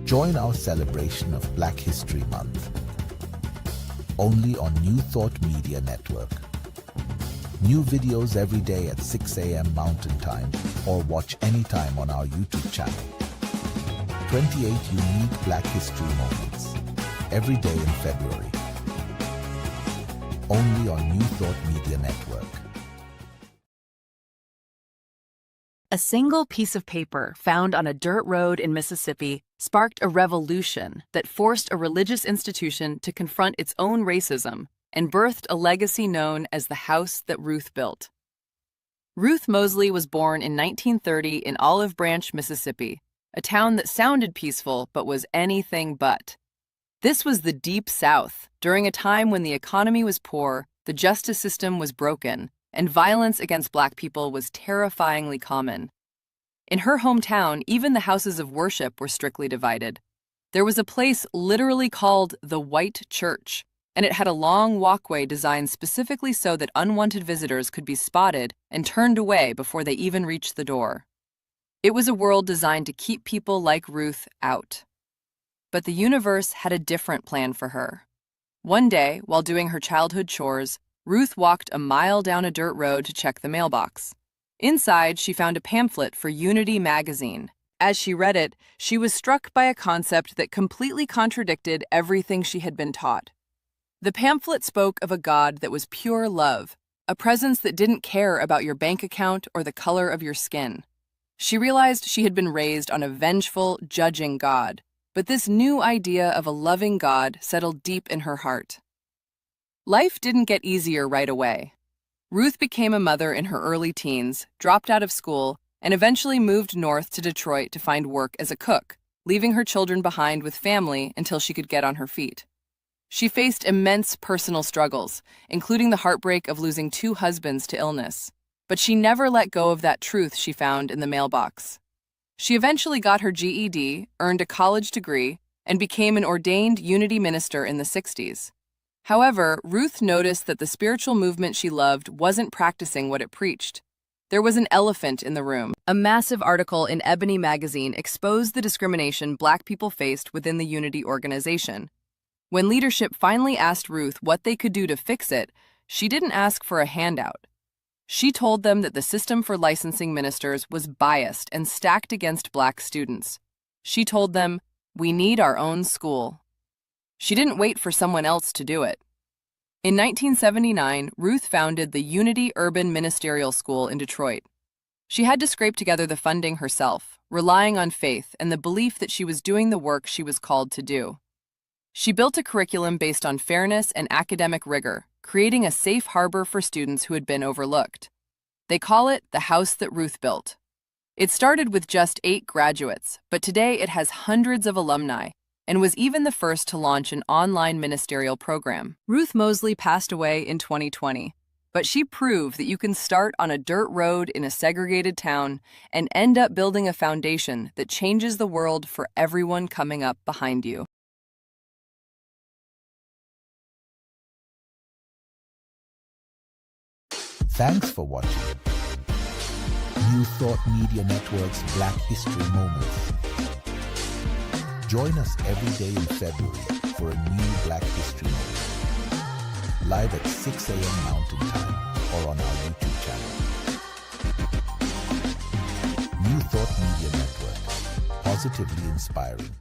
Join our celebration of Black History Month, only on New Thought Media Network. New videos every day at 6 a.m. Mountain Time, or watch anytime on our YouTube channel. 28 unique Black History moments, every day in February. Only on New Thought Media Network. A single piece of paper found on a dirt road in Mississippi sparked a revolution that forced a religious institution to confront its own racism and birthed a legacy known as the house that Ruth built. Ruth Mosley was born in 1930 in Olive Branch, Mississippi, a town that sounded peaceful but was anything but. This was the Deep South, during a time when the economy was poor, the justice system was broken, and violence against Black people was terrifyingly common. In her hometown, even the houses of worship were strictly divided. There was a place literally called the White Church, and it had a long walkway designed specifically so that unwanted visitors could be spotted and turned away before they even reached the door. It was a world designed to keep people like Ruth out. But the universe had a different plan for her. One day, while doing her childhood chores, Ruth walked a mile down a dirt road to check the mailbox. Inside, she found a pamphlet for Unity magazine. As she read it, she was struck by a concept that completely contradicted everything she had been taught. The pamphlet spoke of a God that was pure love, a presence that didn't care about your bank account or the color of your skin. She realized she had been raised on a vengeful, judging God, but this new idea of a loving God settled deep in her heart. Life didn't get easier right away. Ruth became a mother in her early teens, dropped out of school, and eventually moved north to Detroit to find work as a cook, leaving her children behind with family until she could get on her feet. She faced immense personal struggles, including the heartbreak of losing 2 husbands to illness, but she never let go of that truth she found in the mailbox. She eventually got her GED, earned a college degree, and became an ordained Unity minister in the 60s. However, Ruth noticed that the spiritual movement she loved wasn't practicing what it preached. There was an elephant in the room. A massive article in Ebony magazine exposed the discrimination Black people faced within the Unity organization. When leadership finally asked Ruth what they could do to fix it, she didn't ask for a handout. She told them that the system for licensing ministers was biased and stacked against Black students. She told them, "We need our own school." She didn't wait for someone else to do it. In 1979, Ruth founded the Unity Urban Ministerial School in Detroit. She had to scrape together the funding herself, relying on faith and the belief that she was doing the work she was called to do. She built a curriculum based on fairness and academic rigor, creating a safe harbor for students who had been overlooked. They call it the house that Ruth built. It started with just 8 graduates, but today it has hundreds of alumni, and was even the first to launch an online ministerial program. Ruth Mosley passed away in 2020, but she proved that you can start on a dirt road in a segregated town and end up building a foundation that changes the world for everyone coming up behind you. Thanks for watching New Thought Media Network's Black History Moments. Join us every day in February for a new Black History Moment, live at 6 a.m. Mountain Time or on our YouTube channel. New Thought Media Network, positively inspiring.